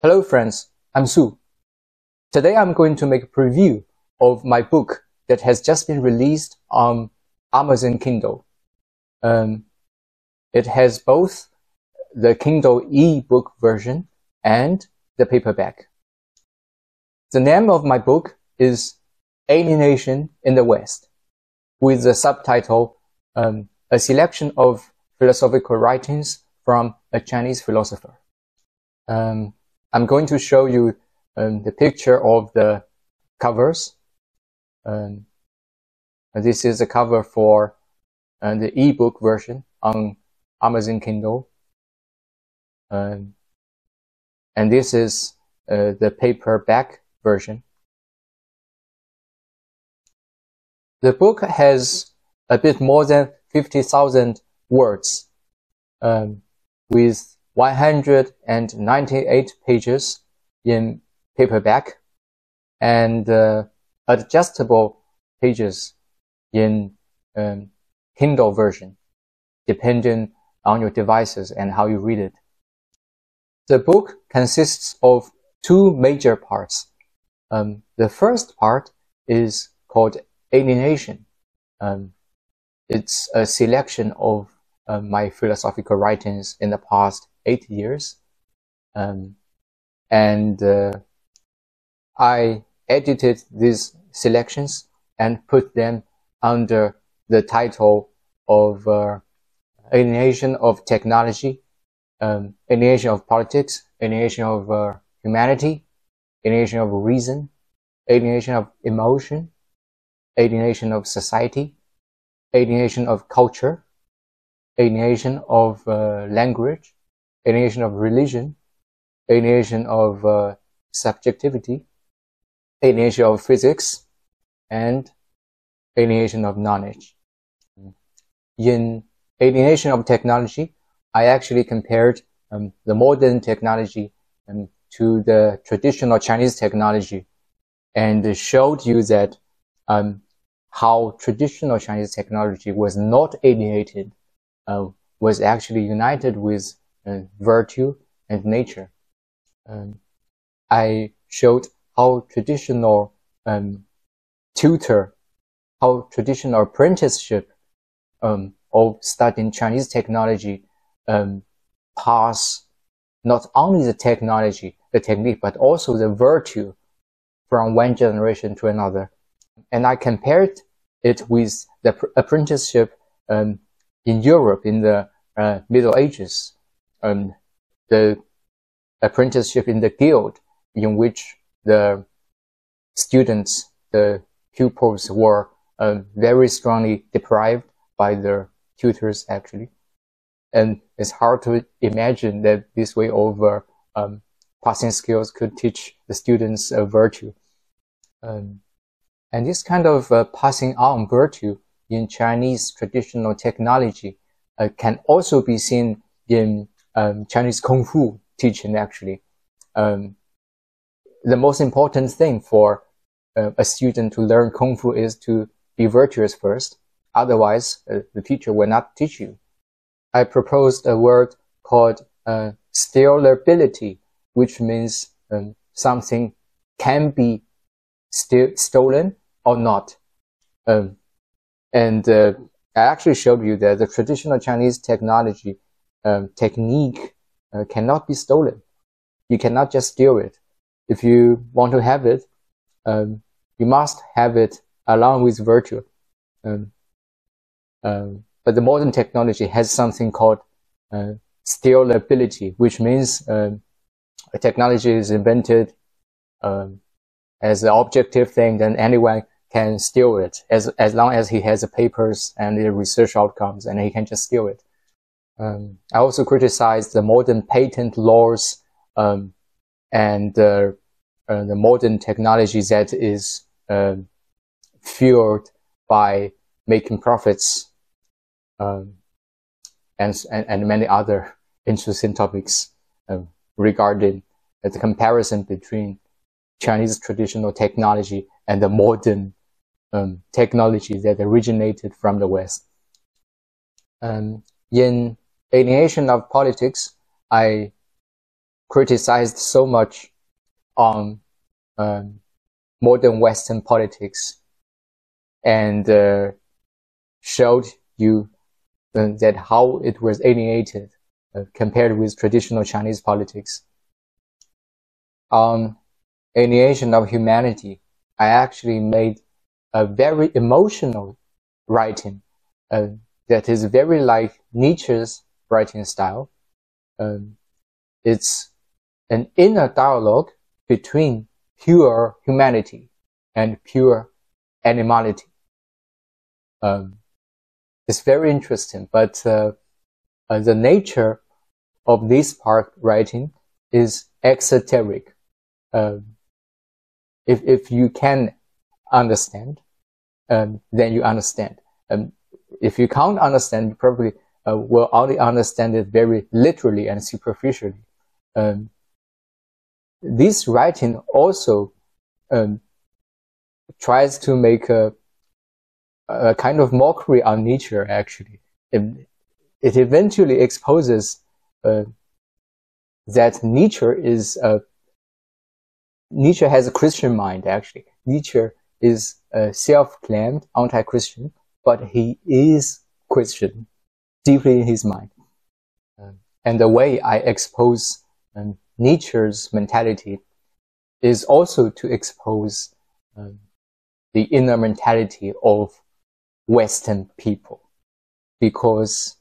Hello friends, I'm Su. Today I'm going to make a preview of my book that has just been released on Amazon Kindle. It has both the Kindle e-book version and the paperback. The name of my book is Alienation in the West, with the subtitle, A Selection of Philosophical Writings from a Chinese Philosopher. I'm going to show you the picture of the covers. This is a cover for the ebook version on Amazon Kindle. And this is the paperback version. The book has a bit more than 50,000 words, with 198 pages in paperback and adjustable pages in Kindle version, depending on your devices and how you read it. The book consists of two major parts. The first part is called Alienation. It's a selection of my philosophical writings in the past 8 years. I edited these selections and put them under the title of Alienation of Technology, Alienation of Politics, Alienation of Humanity, Alienation of Reason, Alienation of Emotion, Alienation of Society, Alienation of Culture, Alienation of Language, Alienation of Religion, Alienation of Subjectivity, Alienation of Physics, and Alienation of Knowledge. In Alienation of Technology, I actually compared the modern technology to the traditional Chinese technology and showed you that how traditional Chinese technology was not alienated, was actually united with virtue and nature. I showed how traditional how traditional apprenticeship of studying Chinese technology pass not only the technology, the technique, but also the virtue from one generation to another. And I compared it with the apprenticeship in Europe in the Middle Ages, the apprenticeship in the guild, in which the students, the pupils, were very strongly deprived by their tutors, actually. And it's hard to imagine that this way of passing skills could teach the students virtue. And this kind of passing on virtue in Chinese traditional technology can also be seen in Chinese Kung Fu teaching, actually. The most important thing for a student to learn Kung Fu is to be virtuous first. Otherwise, the teacher will not teach you. I proposed a word called stealability, which means something can be stolen or not. I actually showed you that the traditional Chinese technology technique cannot be stolen. You cannot just steal it. If you want to have it, you must have it along with virtue. But the modern technology has something called stealability, which means a technology is invented as an objective thing, then anyone can steal it as long as he has the papers and the research outcomes, and he can just steal it. I also criticized the modern patent laws and the modern technology that is fueled by making profits, and many other interesting topics regarding the comparison between Chinese traditional technology and the modern technology that originated from the West. In Alienation of Politics, I criticized so much on modern Western politics and showed you that how it was alienated compared with traditional Chinese politics. On Alienation of Humanity, I actually made a very emotional writing that is very like Nietzsche's writing style. It's an inner dialogue between pure humanity and pure animality. It's very interesting, but the nature of this part writing is exoteric. If you can understand, then you understand. If you can't understand, you probably will only understand it very literally and superficially. This writing also tries to make a kind of mockery on Nietzsche, actually. It eventually exposes that Nietzsche has a Christian mind, actually. Nietzsche is self-claimed anti-Christian, but he is Christian deeply in his mind. And the way I expose Nietzsche's mentality is also to expose the inner mentality of Western people, because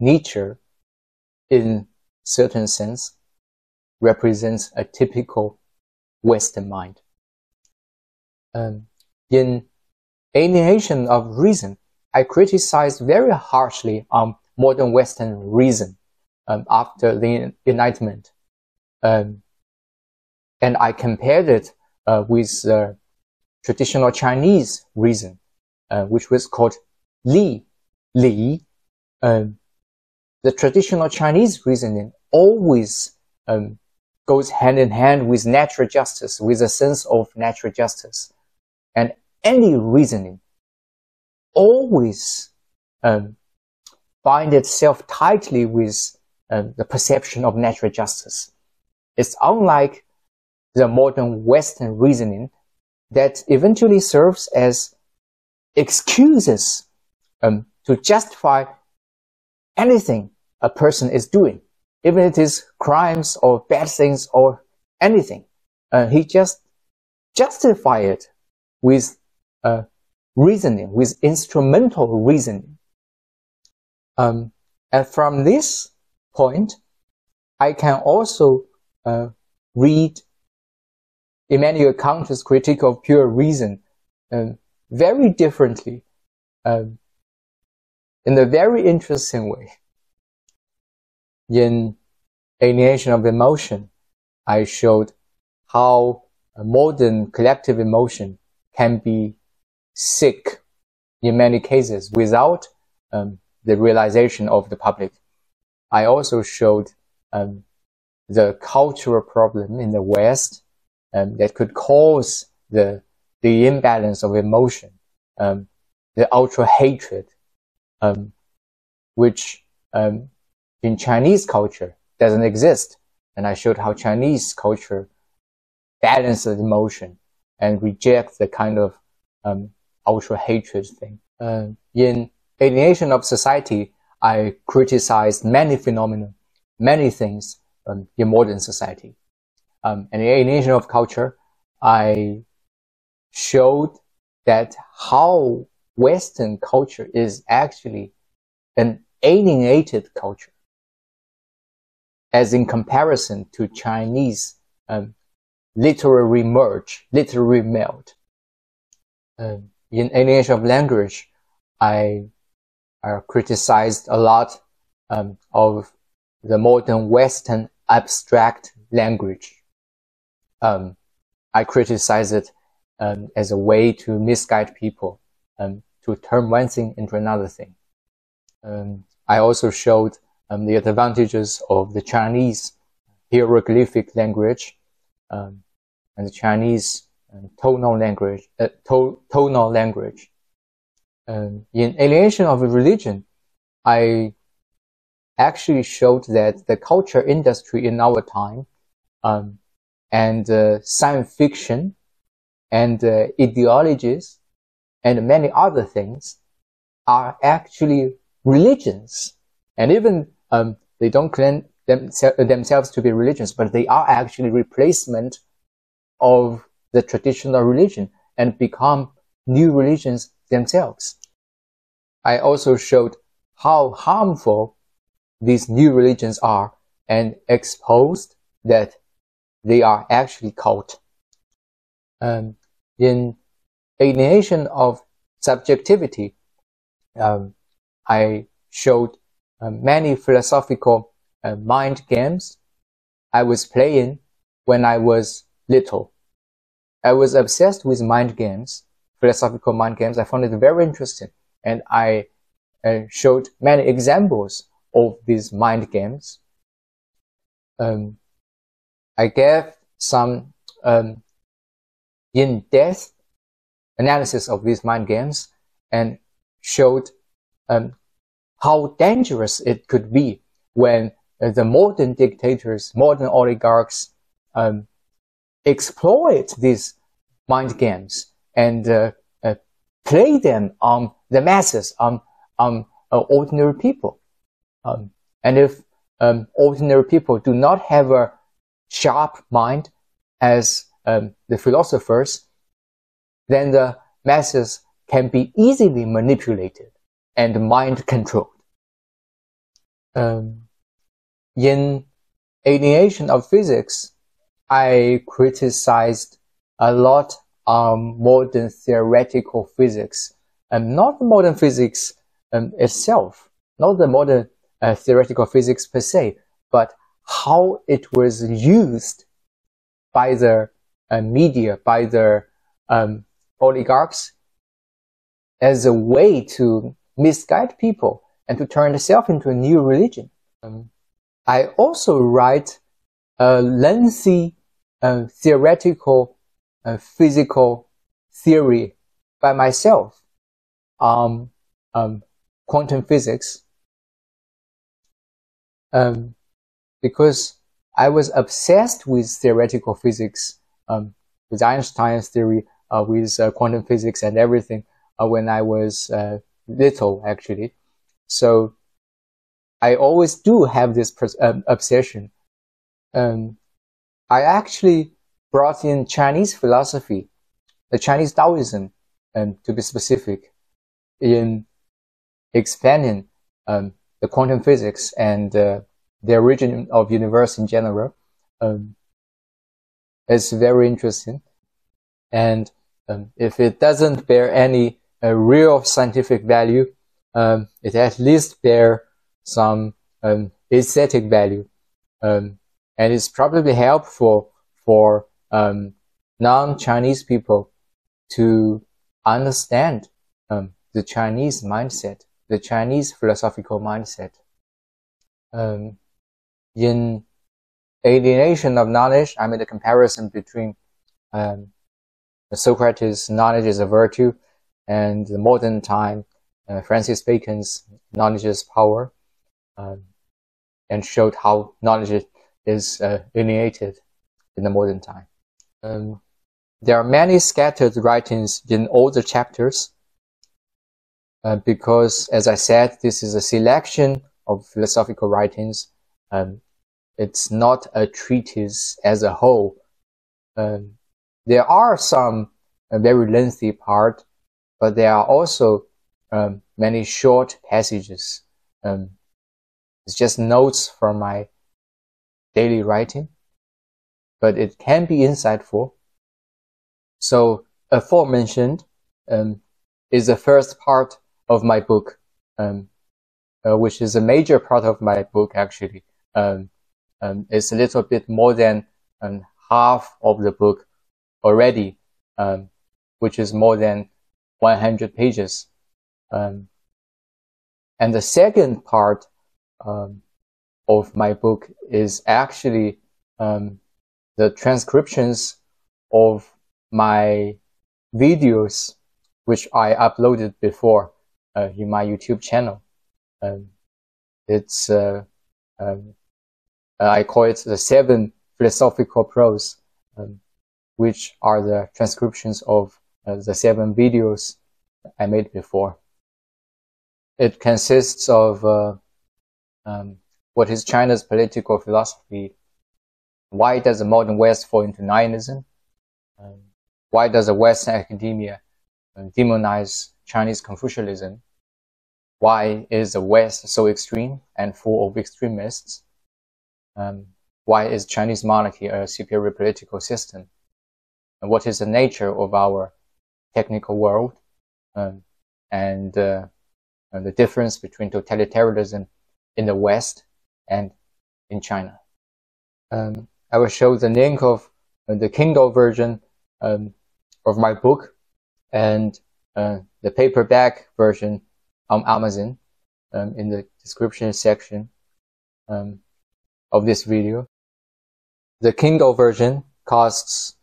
Nietzsche, in certain sense, represents a typical Western mind. In Alienation of Reason, I criticized very harshly on modern Western reason after the Enlightenment. And I compared it with traditional Chinese reason, which was called Li. The traditional Chinese reasoning always goes hand in hand with natural justice, with a sense of natural justice. And any reasoning always bind itself tightly with the perception of natural justice. It's unlike the modern Western reasoning that eventually serves as excuses to justify anything a person is doing, even if it is crimes or bad things or anything. He just justify it with reasoning, with instrumental reasoning. And from this point, I can also read Immanuel Kant's critique of pure reason very differently, in a very interesting way. In Alienation of Emotion, I showed how a modern collective emotion can be sick in many cases without the realization of the public. I also showed the cultural problem in the West that could cause the imbalance of emotion, the ultra hatred, which in Chinese culture doesn't exist. And I showed how Chinese culture balances emotion and rejects the kind of ultra hatred thing. In Alienation of Society, I criticized many phenomena, many things in modern society. And in Alienation of Culture, I showed that how Western culture is actually an alienated culture, as in comparison to Chinese literary merge, literary melt. In Alienation of Language, I criticized a lot of the modern Western abstract language. I criticize it as a way to misguide people, to turn one thing into another thing. I also showed the advantages of the Chinese hieroglyphic language and the Chinese tonal language. In Alienation of Religion, I actually showed that the culture industry in our time and science fiction, and ideologies, and many other things are actually religions. And even they don't claim themselves to be religions, but they are actually replacement of the traditional religion and become new religions themselves. I also showed how harmful these new religions are and exposed that they are actually cult. In Alienation of Subjectivity, I showed many philosophical mind games I was playing when I was little. I was obsessed with mind games, philosophical mind games. I found it very interesting, and I showed many examples of these mind games. I gave some in-depth analysis of these mind games and showed how dangerous it could be when the modern dictators, modern oligarchs exploit these mind games and play them on the masses, on ordinary people. And if ordinary people do not have a sharp mind as the philosophers, then the masses can be easily manipulated and mind controlled. In Alienation of Physics, I criticized a lot on modern theoretical physics, and not modern physics itself, not the modern theoretical physics per se, but how it was used by the media, by the oligarchs as a way to misguide people and to turn itself into a new religion. I also write a lengthy theoretical physical theory by myself on quantum physics, because I was obsessed with theoretical physics, with Einstein's theory, with quantum physics and everything when I was little, actually. So I always do have this obsession. I actually brought in Chinese philosophy, the Chinese Taoism, to be specific, in explaining the quantum physics and the origin of universe in general. It's very interesting. And if it doesn't bear any real scientific value, it at least bear some aesthetic value. And it's probably helpful for non-Chinese people to understand the Chinese mindset, the Chinese philosophical mindset. In Alienation of Knowledge, I made a comparison between Socrates' knowledge is a virtue and the modern time Francis Bacon's knowledge is power, and showed how knowledge is alienated in the modern time. There are many scattered writings in all the chapters because, as I said, this is a selection of philosophical writings. It's not a treatise as a whole. There are some very lengthy parts, but there are also many short passages. It's just notes from my daily writing, but it can be insightful. So aforementioned is the first part of my book, which is a major part of my book actually. It's a little bit more than half of the book already, which is more than 100 pages. And the second part of my book is actually the transcriptions of my videos, which I uploaded before in my YouTube channel. It's I call it the 7 philosophical prose, which are the transcriptions of the 7 videos I made before. It consists of what is China's political philosophy, why does the modern West fall into nihilism, why does the Western academia demonize Chinese Confucianism, why is the West so extreme and full of extremists, why is Chinese monarchy a superior political system, and what is the nature of our technical world, and the difference between totalitarianism in the West and in China. I will show the link of the Kindle version of my book and the paperback version on Amazon in the description section of this video. The Kindle version costs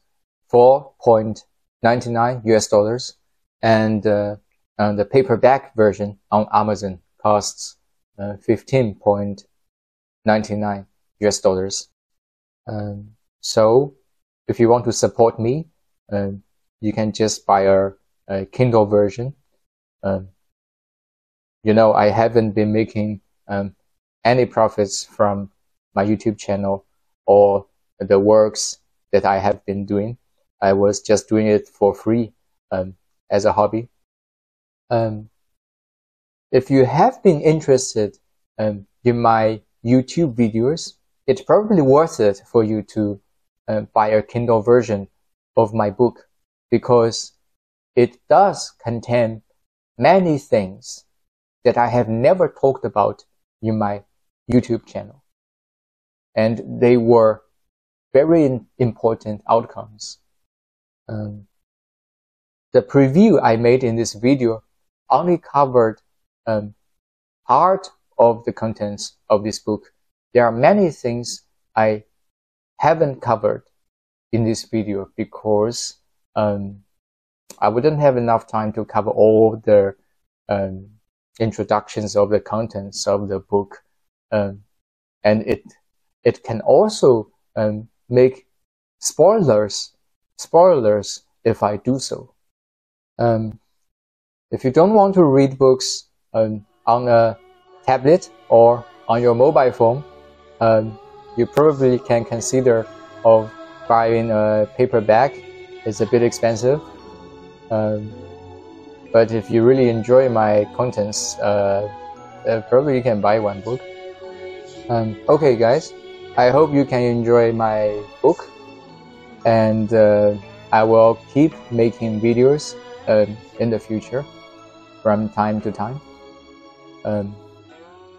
$4.99 and the paperback version on Amazon costs $15.99. So if you want to support me, you can just buy a Kindle version. You know, I haven't been making any profits from my YouTube channel or the works that I have been doing. I was just doing it for free as a hobby. If you have been interested in my YouTube videos, it's probably worth it for you to buy a Kindle version of my book, because it does contain many things that I have never talked about in my YouTube channel. And they were very important outcomes. The preview I made in this video only covered part of the contents of this book. There are many things I haven't covered in this video because I wouldn't have enough time to cover all the introductions of the contents of the book, and it can also make spoilers if I do so. If you don't want to read books on a tablet or on your mobile phone, you probably can consider of buying a paperback. It's a bit expensive, but if you really enjoy my contents, probably you can buy one book. Okay guys, I hope you can enjoy my book, and I will keep making videos in the future from time to time.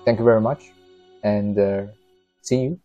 Thank you very much, and see you.